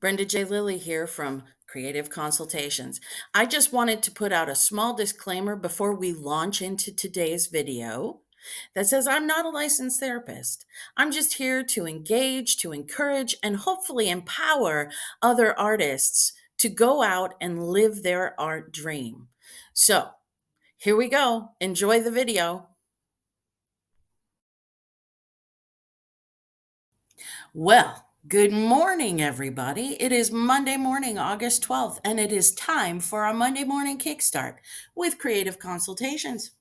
Brenda J. Lilly here from Creative Consultations. I just wanted to put out a small disclaimer before we launch into today's video that says I'm not a licensed therapist. I'm just here to engage, to encourage, and hopefully empower other artists to go out and live their art dream. So here we go. Enjoy the video. Well, good morning, everybody. It is Monday morning, August 12th, and it is time for our Monday morning Kickstart with Creative Consultations.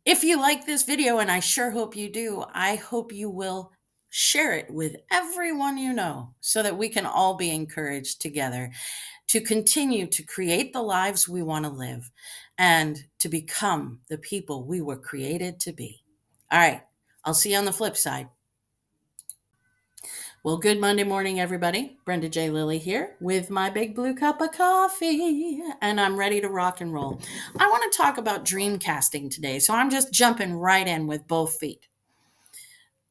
If you like this video, and I sure hope you do, I hope you will share it with everyone you know so that we can all be encouraged together to continue to create the lives we want to live and to become the people we were created to be. All right, I'll see you on the flip side. Well, good Monday morning, everybody. Brenda J. Lilly here with my big blue cup of coffee, and I'm ready to rock and roll. I want to talk about dream casting today, so I'm just jumping right in with both feet.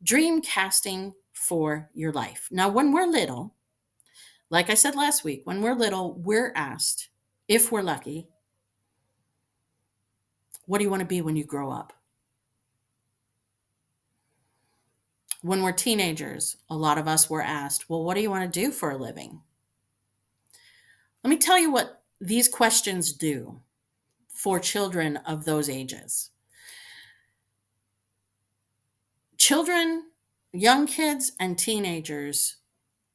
Dream casting for your life. Now, when we're little, like I said last week, when we're little, we're asked, if we're lucky, what do you want to be when you grow up? When we're teenagers, a lot of us were asked, well, what do you want to do for a living? Let me tell you what these questions do for children of those ages. Children, young kids, and teenagers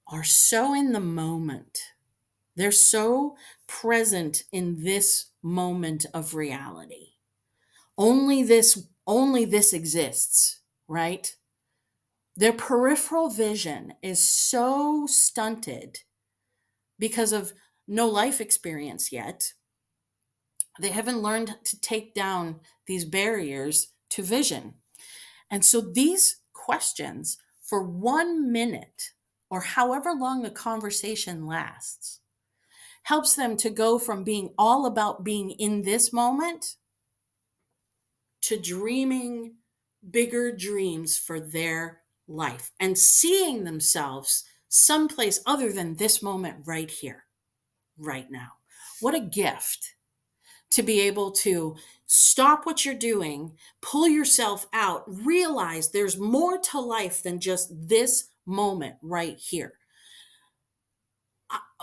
are so in the moment. They're so present in this moment of reality. Only this exists, right? Their peripheral vision is so stunted because of no life experience yet. They haven't learned to take down these barriers to vision. And so these questions, for 1 minute or however long the conversation lasts, helps them to go from being all about being in this moment to dreaming bigger dreams for their life and seeing themselves someplace other than this moment right here, right now. What a gift to be able to stop what you're doing, pull yourself out, realize there's more to life than just this moment right here.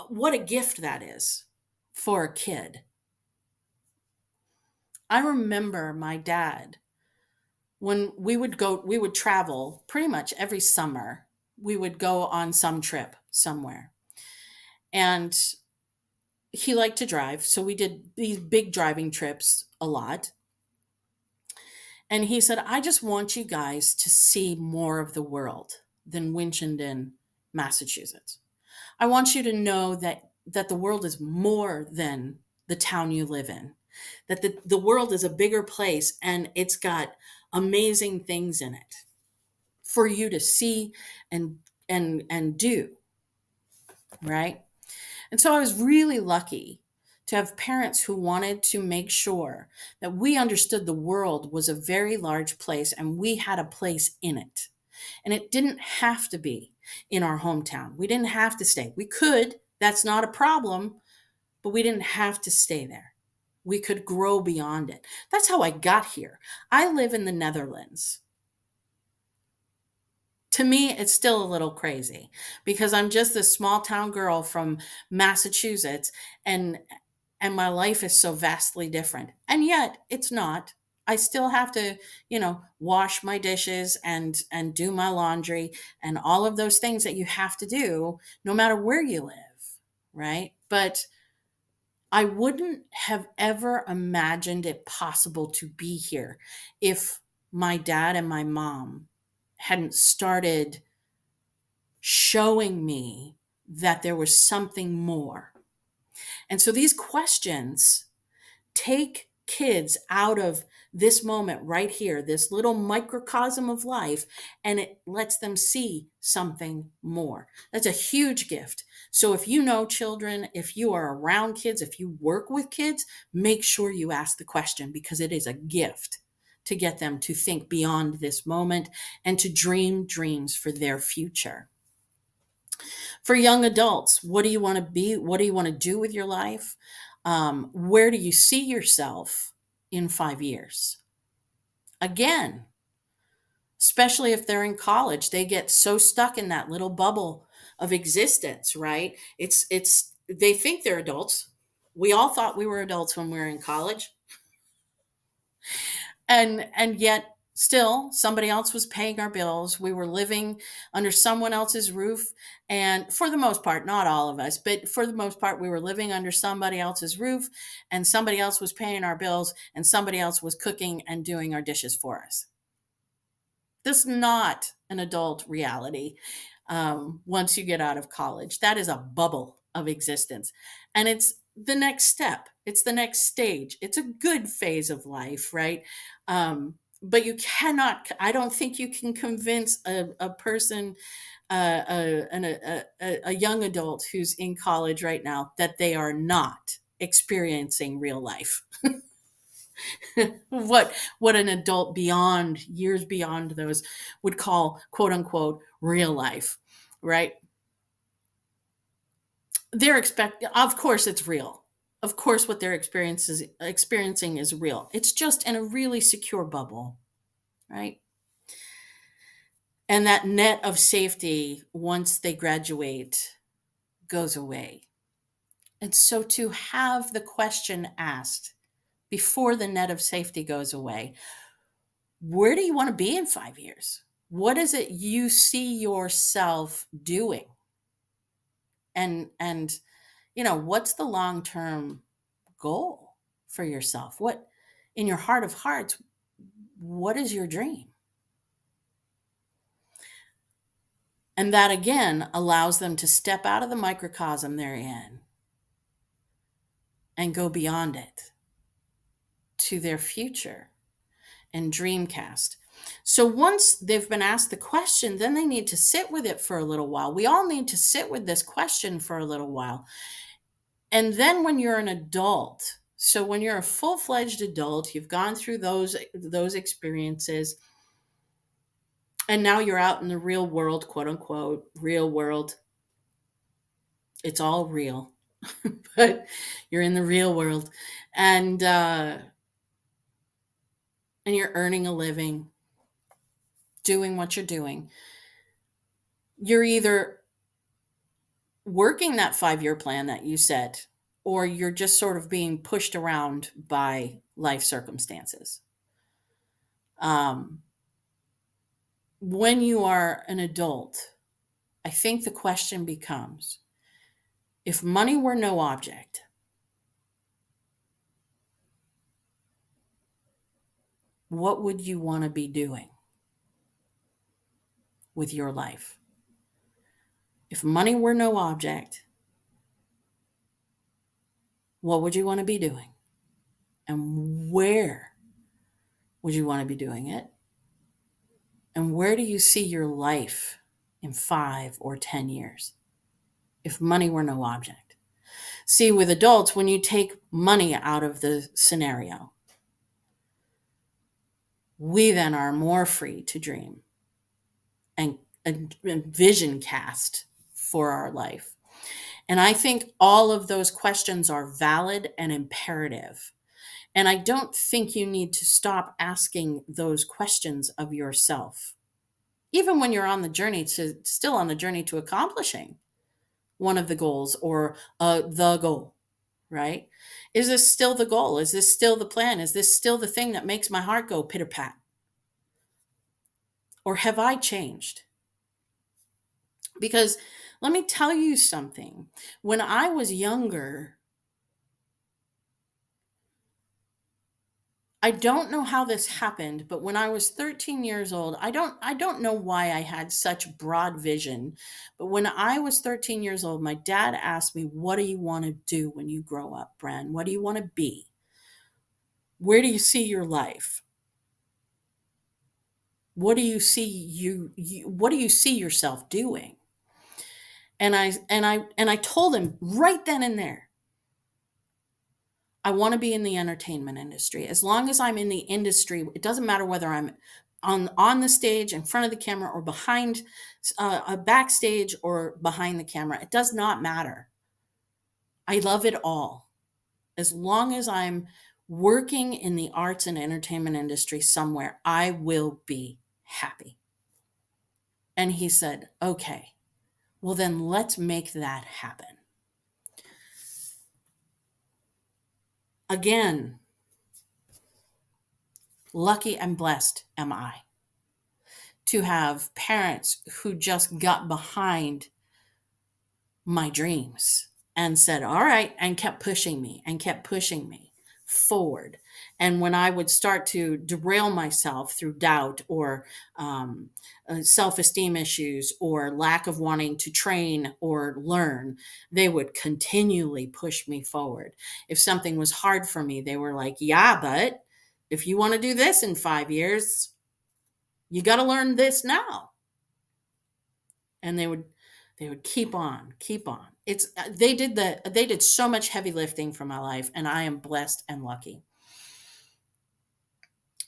What a gift that is for a kid. I remember my dad, when we would travel pretty much every summer. We would go on some trip somewhere. And he liked to drive, so we did these big driving trips a lot. And he said, I just want you guys to see more of the world than Winchendon, Massachusetts. I want you to know that the world is more than the town you live in, that the world is a bigger place and it's got amazing things in it for you to see and do, right? And so I was really lucky to have parents who wanted to make sure that we understood the world was a very large place and we had a place in it. And it didn't have to be in our hometown. We didn't have to stay. We could, that's not a problem, but we didn't have to stay there. We could grow beyond it. That's how I got here. I live in the Netherlands. To me, it's still a little crazy because I'm just this small town girl from Massachusetts and my life is so vastly different. And yet it's not. I still have to, wash my dishes and do my laundry and all of those things that you have to do no matter where you live, right? But I wouldn't have ever imagined it possible to be here if my dad and my mom hadn't started showing me that there was something more. And so these questions take kids out of this moment right here, this little microcosm of life, and it lets them see something more. That's a huge gift. So if you know children, if you are around kids, if you work with kids, make sure you ask the question because it is a gift to get them to think beyond this moment and to dream dreams for their future. For young adults, what do you want to be? What do you want to do with your life? Where do you see yourself in 5 years? Again, especially if they're in college, they get so stuck in that little bubble of existence, right? It's they think they're adults. We all thought we were adults when we were in college, and yet still somebody else was paying our bills. We were living under someone else's roof, and for the most part, not all of us, but for the most part, we were living under somebody else's roof, and somebody else was paying our bills, and somebody else was cooking and doing our dishes for us. This is not an adult reality. Once you get out of college, that is a bubble of existence, and it's the next step. It's the next stage. It's a good phase of life, right? But you cannot. I don't think you can convince a person, a young adult who's in college right now, that they are not experiencing real life. What an adult beyond years beyond those would call quote unquote real life, right? They're expect Of course it's real. Of course what they're experiencing is real. It's just in a really secure bubble, right? And that net of safety once they graduate goes away. And so to have the question asked before the net of safety goes away, where do you want to be in 5 years? What is it you see yourself doing? And what's the long-term goal for yourself? What, in your heart of hearts, what is your dream? And that again allows them to step out of the microcosm they're in and go beyond it to their future and dreamcast. So once they've been asked the question, then they need to sit with it for a little while. We all need to sit with this question for a little while. And then when you're an adult, so when you're a full-fledged adult, you've gone through those experiences, and now you're out in the real world, quote unquote, real world. It's all real, but you're in the real world, and and you're earning a living, doing what you're doing. You're either working that 5 year plan that you set, or you're just sort of being pushed around by life circumstances. Um, when you are an adult, I think the question becomes, if money were no object, what would you want to be doing with your life? If money were no object, what would you want to be doing? And where would you want to be doing it? And where do you see your life in 5 or 10 years if money were no object? See, with adults, when you take money out of the scenario, we then are more free to dream and vision cast for our life. And I think all of those questions are valid and imperative. And I don't think you need to stop asking those questions of yourself, even when you're on the journey to still on the journey to accomplishing one of the goals, or the goal, right? Is this still the goal? Is this still the plan? Is this still the thing that makes my heart go pitter pat? Or have I changed? Because let me tell you something. When I was younger, I don't know how this happened, but when I was 13 years old, I don't know why I had such broad vision, but when I was 13 years old, my dad asked me, "What do you want to do when you grow up, Bren? What do you want to be? Where do you see your life? What do you see what do you see yourself doing?" And I told him right then and there, I want to be in the entertainment industry. As long as I'm in the industry, it doesn't matter whether I'm on the stage, in front of the camera, or behind a backstage or behind the camera. It does not matter. I love it all. As long as I'm working in the arts and entertainment industry somewhere, I will be happy. And he said, okay, well, then let's make that happen. Again, lucky and blessed am I to have parents who just got behind my dreams and said, all right, and kept pushing me and kept pushing me forward. And when I would start to derail myself through doubt or self esteem issues or lack of wanting to train or learn, they would continually push me forward. If something was hard for me, they were like, yeah, but if you want to do this in 5 years, you got to learn this now. And they would keep on. It's they did so much heavy lifting for my life, and I am blessed and lucky.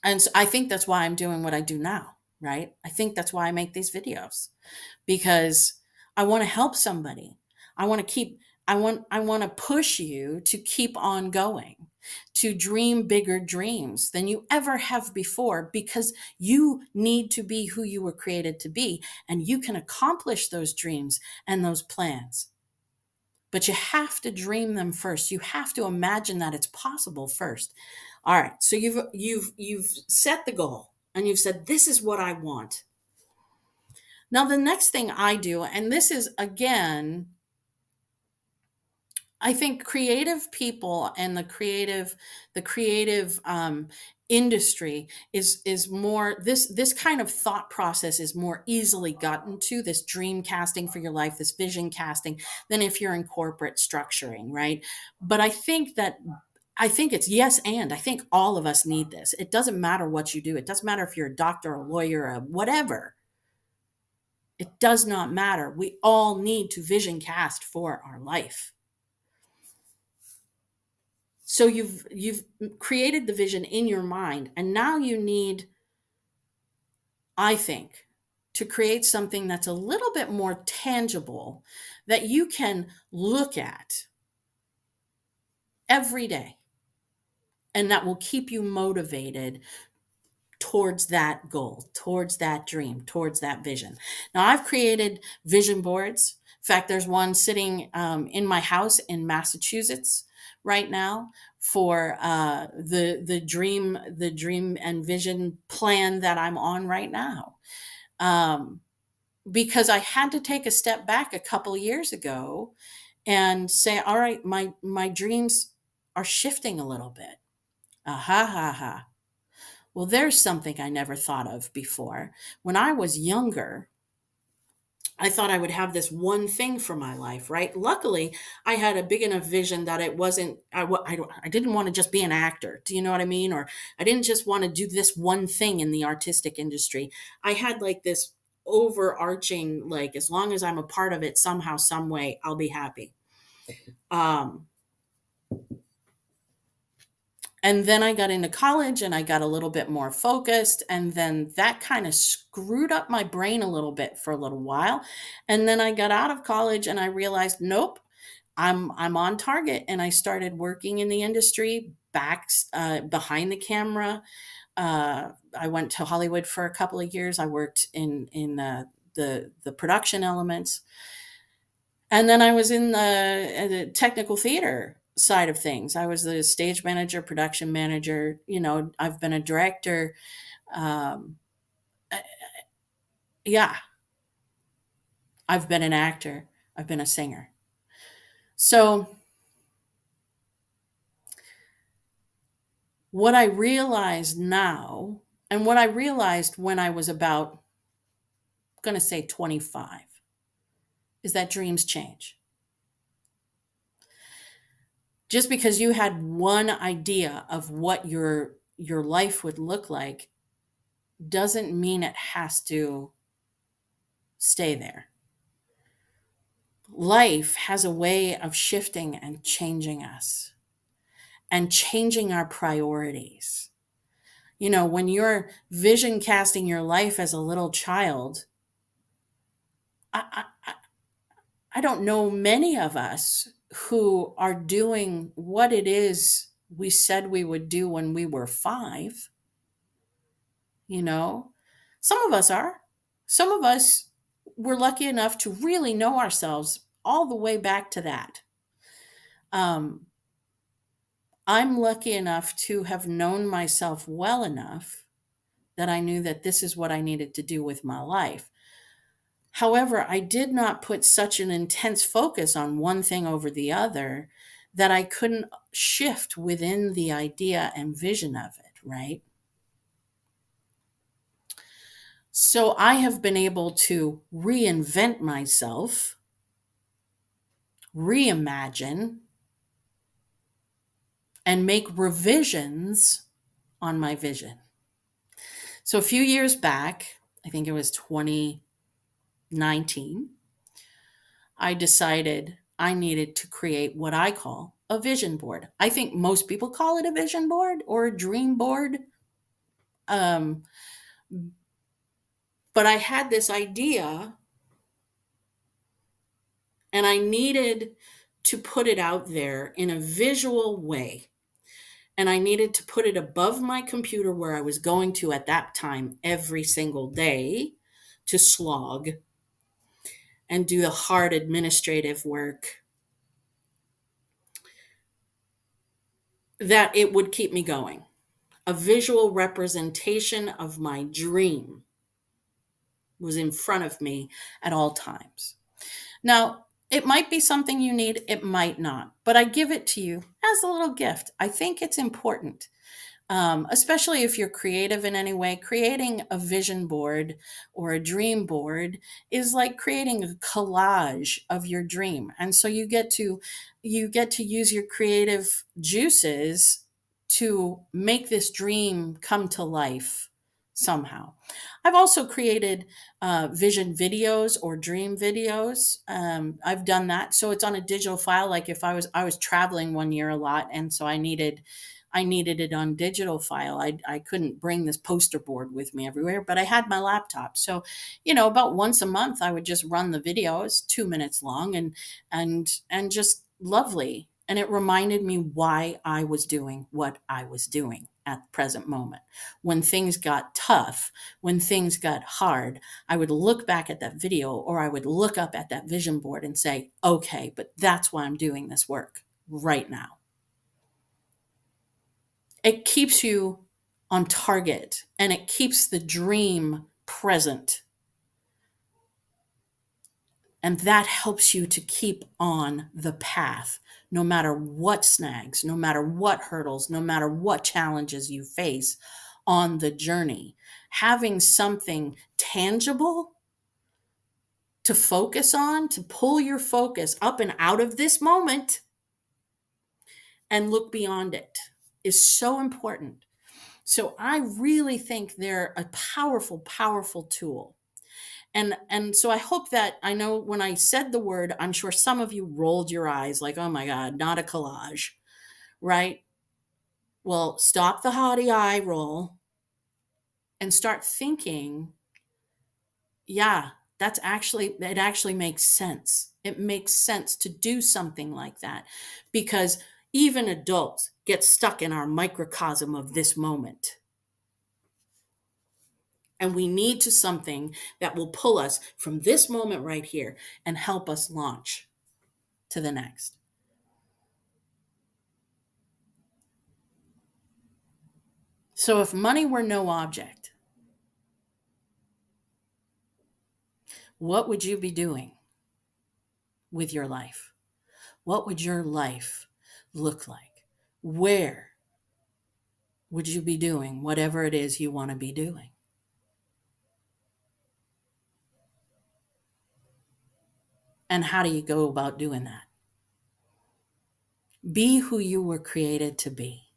And so I think that's why I'm doing what I do now, right? I think that's why I make these videos, because I want to help somebody. I want to keep I want to push you to keep on going, to dream bigger dreams than you ever have before, because you need to be who you were created to be, and you can accomplish those dreams and those plans. But you have to dream them first. You have to imagine that it's possible first. All right. So you've set the goal and you've said, this is what I want. Now the next thing I do, and this is again, I think creative people and the creative industry is more, this kind of thought process is more easily gotten to, this dream casting for your life, this vision casting, than if you're in corporate structuring, right? But I think it's yes, and I think all of us need this. It doesn't matter what you do. It doesn't matter if you're a doctor, a lawyer, a whatever. It does not matter. We all need to vision cast for our life. So you've created the vision in your mind, and now you need, I think, to create something that's a little bit more tangible that you can look at every day, and that will keep you motivated towards that goal, towards that dream, towards that vision. Now, I've created vision boards. In fact, there's one sitting in my house in Massachusetts right now for the dream and vision plan that I'm on right now. Um, because I had to take a step back a couple of years ago and say, all right, my dreams are shifting a little bit. Ha ha ha. Well, there's something I never thought of before. When I was younger, I thought I would have this one thing for my life, right? Luckily, I had a big enough vision that it wasn't, I didn't want to just be an actor. Do you know what I mean? Or I didn't just want to do this one thing in the artistic industry. I had like this overarching, like, as long as I'm a part of it somehow, some way, I'll be happy. Um, And then I got into college and I got a little bit more focused. And then that kind of screwed up my brain a little bit for a little while. And then I got out of college and I realized, nope, I'm on target. And I started working in the industry back behind the camera. I went to Hollywood for a couple of years. I worked in the production elements, and then I was in the technical theater side of things. I was the stage manager, production manager. I've been a director. Um, uh, yeah, I've been an actor. I've been a singer. So what I realize now, and what I realized when I was about, going to say 25, is that dreams change. Just because you had one idea of what your life would look like doesn't mean it has to stay there. Life has a way of shifting and changing us and changing our priorities. When you're vision casting your life as a little child, I, I, I don't know many of us who are doing what it is we said we would do when we were 5, you know? Some of us are. Some of us were lucky enough to really know ourselves all the way back to that. Um, I'm lucky enough to have known myself well enough that I knew that this is what I needed to do with my life. However, I did not put such an intense focus on one thing over the other that I couldn't shift within the idea and vision of it, right? So I have been able to reinvent myself, reimagine, and make revisions on my vision. So a few years back, I think it was 2019, I decided I needed to create what I call a vision board. I think most people call it a vision board or a dream board. Um, but I had this idea and I needed to put it out there in a visual way. And I needed to put it above my computer where I was going to at that time every single day to slog and do the hard administrative work, that it would keep me going. A visual representation of my dream was in front of me at all times. Now, it might be something you need, it might not, but I give it to you as a little gift. I think it's important, especially if you're creative in any way. Creating a vision board or a dream board is like creating a collage of your dream, and so you get to use your creative juices to make this dream come to life somehow. I've also created vision videos or dream videos. I've done that, so it's on a digital file. Like if I was traveling one year a lot, and so I needed it on digital file. I couldn't bring this poster board with me everywhere, but I had my laptop. So, about once a month, I would just run the videos, 2 minutes long, and just lovely. And it reminded me why I was doing what I was doing at the present moment. When things got tough, when things got hard, I would look back at that video or I would look up at that vision board and say, okay, but that's why I'm doing this work right now. It keeps you on target and it keeps the dream present. And that helps you to keep on the path, no matter what snags, no matter what hurdles, no matter what challenges you face on the journey. Having something tangible to focus on, to pull your focus up and out of this moment and look beyond it, is so important. So I really think they're a powerful, powerful tool. And so I hope that, I know when I said the word, I'm sure some of you rolled your eyes like, oh my God, not a collage, right? Well, stop the haughty eye roll and start thinking, yeah, it actually makes sense. It makes sense to do something like that because even adults get stuck in our microcosm of this moment. And we need to something that will pull us from this moment right here and help us launch to the next. So if money were no object, what would you be doing with your life? What would your life look like? Where would you be doing whatever it is you want to be doing? And how do you go about doing that? Be who you were created to be.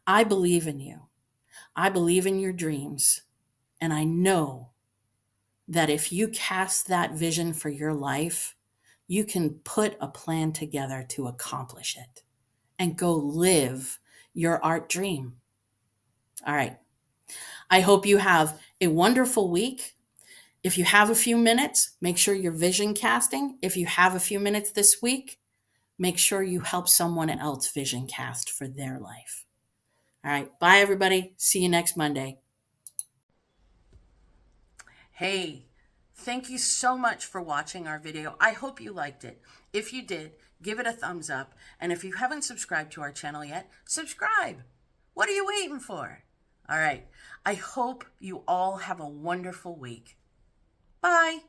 I believe in you. I believe in your dreams. And I know that if you cast that vision for your life, you can put a plan together to accomplish it and go live your art dream. All right. I hope you have a wonderful week. If you have a few minutes, make sure you're vision casting. If you have a few minutes this week, make sure you help someone else vision cast for their life. All right. Bye, everybody. See you next Monday. Hey, thank you so much for watching our video. I hope you liked it. If you did, give it a thumbs up. And if you haven't subscribed to our channel yet, subscribe. What are you waiting for? All right. I hope you all have a wonderful week. Bye.